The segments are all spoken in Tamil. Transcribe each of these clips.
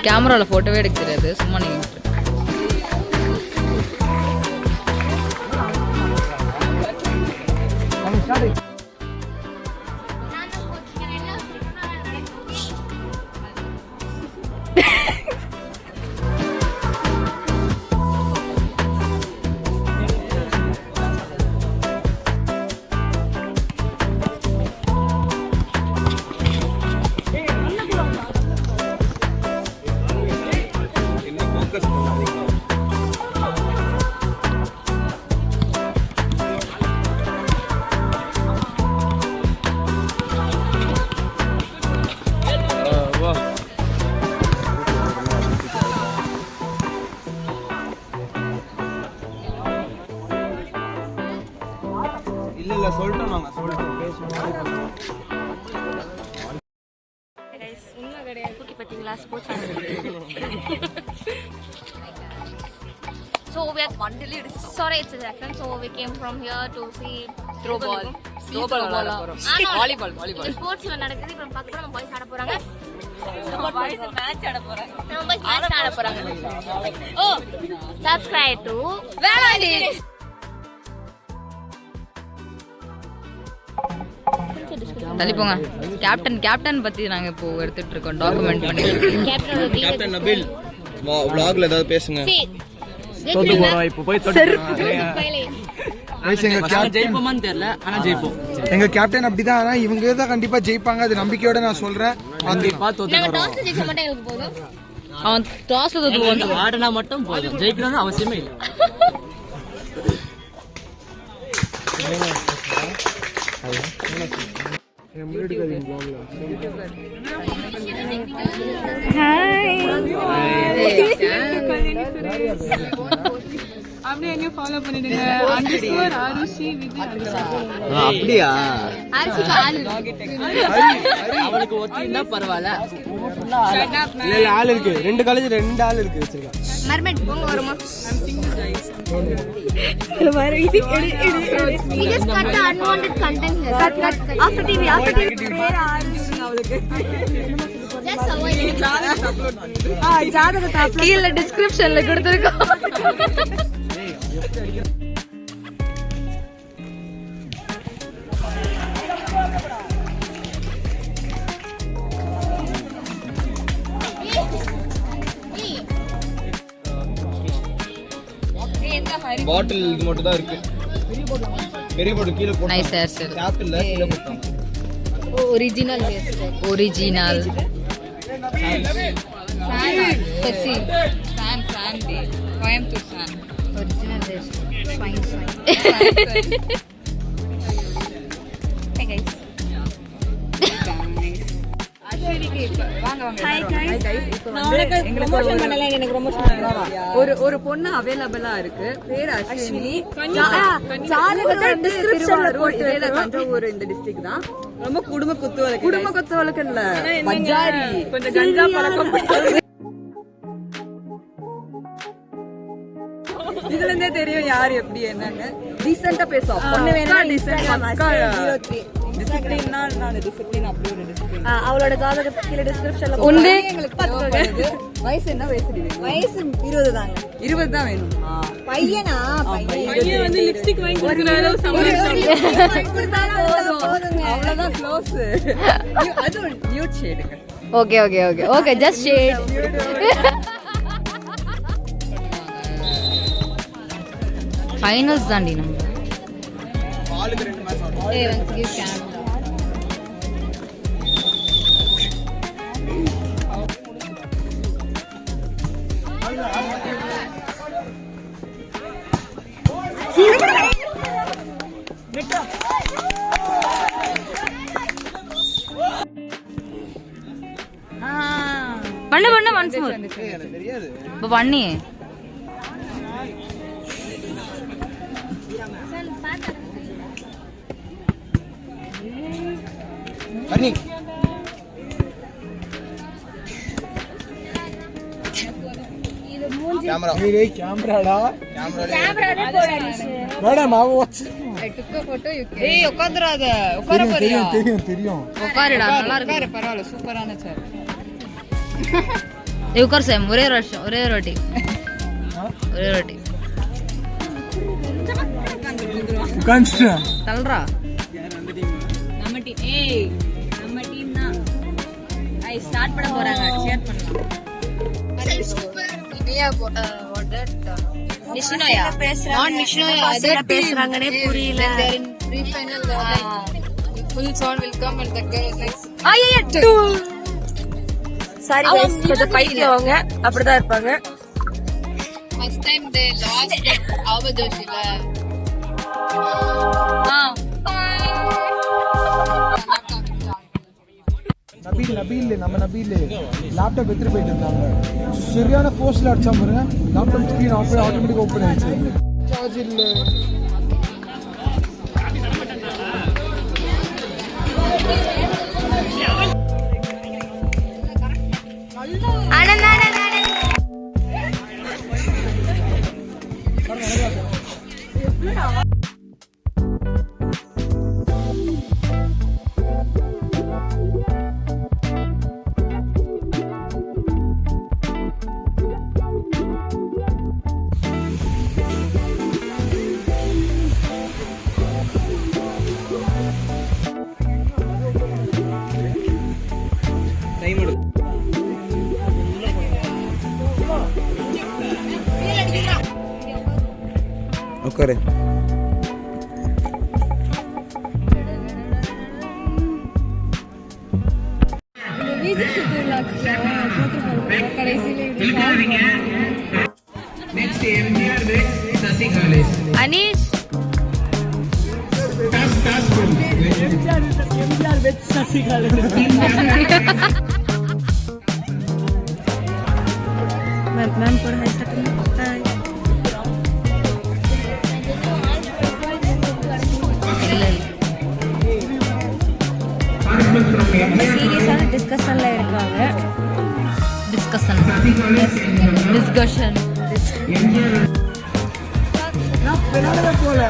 கேமராவில் ஃபோட்டோவே எடுக்க தெரியாது, சும்மா நீங்கள் So we are sorry, it's a second. So we came from here to see throw ball. Volleyball. Sports event நடக்குது. இப்போ பக்கத்துல நம்ம boys ஆட போறாங்க. boys match ஆட போறாங்க. நம்ம boys match ஆட போறாங்க. Oh, subscribe to வேளாண்டி. தள்ளி போங்க. கேப்டன் பத்தி நாங்க இப்போ எடுத்துட்டு இருக்கோம், டாக்குமெண்ட் பண்ணி. கேப்டன் நபில் vlogல ஏதாவது பேசுங்க. தோத்து போறோம், இப்போ போய் தோத்து ஜெயிப்போமான்னு தெரியல, ஆனா ஜெயிப்போம். எங்க கேப்டன் அப்படிதான், ஆனா இவங்க தான் கண்டிப்பா ஜெயிப்பாங்க, அது நம்பிக்கையோட நான் சொல்றேன். கண்டிப்பா தோத்து போறோம். டாஸ் ஜெயிக்க மாட்டேன், எங்களுக்கு போதும். அவன் டாஸ்ல தோத்து போவான். ஆடுனா மட்டும் போதும், ஜெயிக்கணும்னு அவசியமே இல்லை. அப்படியே என்ன ஃபாலோ பண்ணிடுங்க. _arushi அப்படியா? அவளுக்கு ஒத்தினா பரவாயில்ல. இல்ல ஆள் இருக்கு, 2 காலேஜ் 2 ஆள் இருக்கு வச்சிருக்கேன். மர்மெண்ட் போங்க வருமா? We just cut the unwanted content here. Cut. After TV. பேர் ஆரம்பிங்க அவளுக்கு. Just avoid it. ஜாதகத்தை அப்லோட் கீழ டிஸ்கிரிப்ஷன்ல கொடுத்திருக்கோம். பாட்டில் இது மட்டும் தான் இருக்கு. பெரிய பாட்டில் கீழ போட்டு நைஸ் ஹேர் ஸ்டைல். கேப்ல கீழ போட்டாங்க. ஒரிஜினல் பெசி fan the Coimbatore fan. Original hair style. Hey guys. ஒரு பொண்ணு அவைலபிளா இருக்கு. பேர் அஸ்வினி. தஞ்சாவூர் இந்த டிஸ்ட்ரிக்ட் தான். ரொம்ப குடும்ப குத்து வழக்கு இல்ல, பஜாரி. கொஞ்சம் கஞ்சா பழக்கம். இதுல இருந்தே தெரியும் யாரு எப்படி என்னன்னு. டீசெண்டா பேசுவோம். பொண்ணு வேணா அவளோட ஜாதகத்துல டிஸ்கிரிப்ஷன்ல உண்டு. வயசு என்ன வயசு? வயசு 20 தாங்க. 20 தான் வேணும். பையனா? பையன் வந்து லிப்ஸ்டிக் வாங்கி கொடுக்கறாரு. அவ்வளவுதான் க்ளோஸ். அது நியூட் ஷேடுங்க. Okay just shade. ஃபைனல்ஸ் தாண்டி நம்ம. பாலுக்கு 2 மேட்ச் ஆடுறோம். பண்ணு ஒன்ஸ் மோர். எனக்கு தெரியாது. இப்ப பண்ணி பண்ணி கேமரா. ஏய் கேமராடா. கேமரால போடாதீங்க. மேடம் ஆ watch. I took a photo. ஏய் உட்கார்ந்துறாத. உட்கார போறியா? தெரியும். உட்காருடா, நல்லா இருக்கு. பரவாயில்லை, சூப்பரான சார். உட்கார் சேம் ஒரே ஒரு வருஷம் ஒரே ஒரு வாட்டி தல்றா நம்ம டீம் தான் ஸ்டார்ட் பண்ண போறாங்க ஷேர் பண்ணலாம் நிஷ்னோயா நான் நிஷ்னோயா என்ன பேசுறாங்கனே புரியல. full sound will come and the guy is like sorry guys கொஞ்சம் பைத்தியம் அவங்க அப்படிதான் இருப்பாங்க. first time they lost our Joshila Nabeel நம்ம நபீல் லேப்டாப் எடுத்துட்டு போயிட்டு இருந்தாங்க. சரியான போஸ்ட்ல அடிச்சா பாருங்க, லேப்டாப் ஸ்கிரீன் ஆட்டோமேட்டிக் ஓபன் ஆயிடுச்சு. சார்ஜ் இல்ல. உட்காரு. அனீஷ் मैम पर है सकते हैं சீரியஸான டிஸ்கஷன்ல இருக்காங்க. டிஸ்கஷன் போல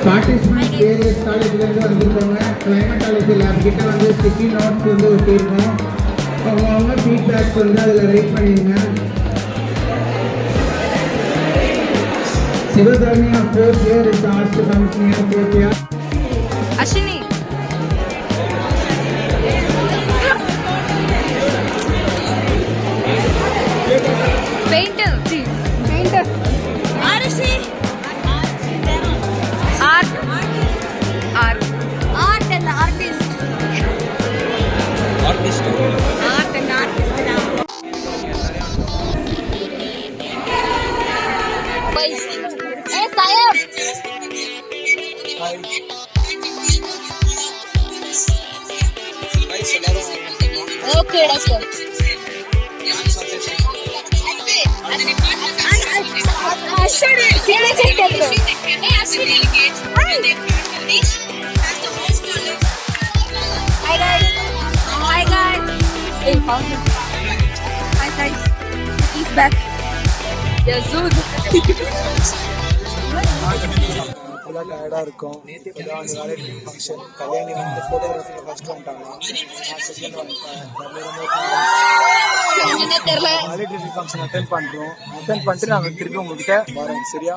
பார்ட்டிசிபென்ட் வேரியஸ் காலேஜ்ல இருந்து வந்திருக்காங்க. கிளைமேட்டாலஜி லேப் கிட்ட வந்து ஸ்டிக்கி நோட்ஸ் வந்து ஒட்டியிருக்கோம். அவங்க ஃபீட்பேக்ஸ் வந்து அதில் ரைட் பண்ணிடுங்க. சிவதர்மியா 4th year is asked to come near 4th year. Ashwini painter RC art art and artist art and artist A சாயப் okay doctor Ashwini, seriously, Pedro. Hey, Ashwini. Hi. Hi, guys. Hi, guys. Hey, found him. Hi, guys. He's back. Yeah, Zood. ஃபுல்லாக டயர்டாக இருக்கும். இப்போதான் வந்து வேலைக்கு ஃபங்க்ஷன். கல்யாணி வந்து ஃபோட்டோகிராஃபியில் ஃபஸ்ட்டு வந்துட்டாங்க. நான் செகண்ட் வந்துட்டேன். வேலைக்கு ஃபங்க்ஷன் அட்டென்ட் பண்ணுறோம். அட்டென்ட் பண்ணிட்டு நாங்கள் திருப்பி உங்ககிட்ட வரோம். சரியா?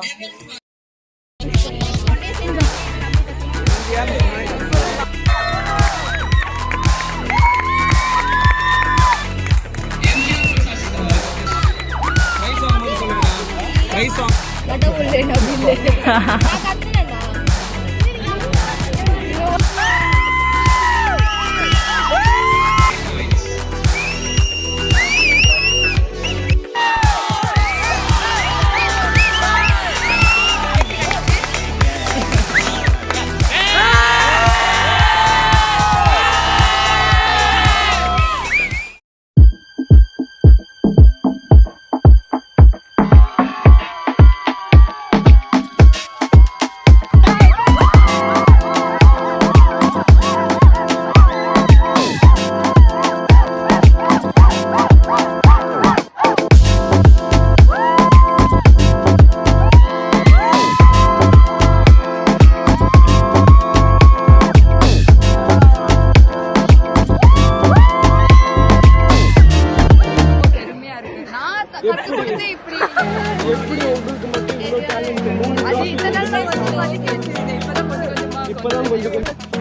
இப்பதான் கொஞ்சம்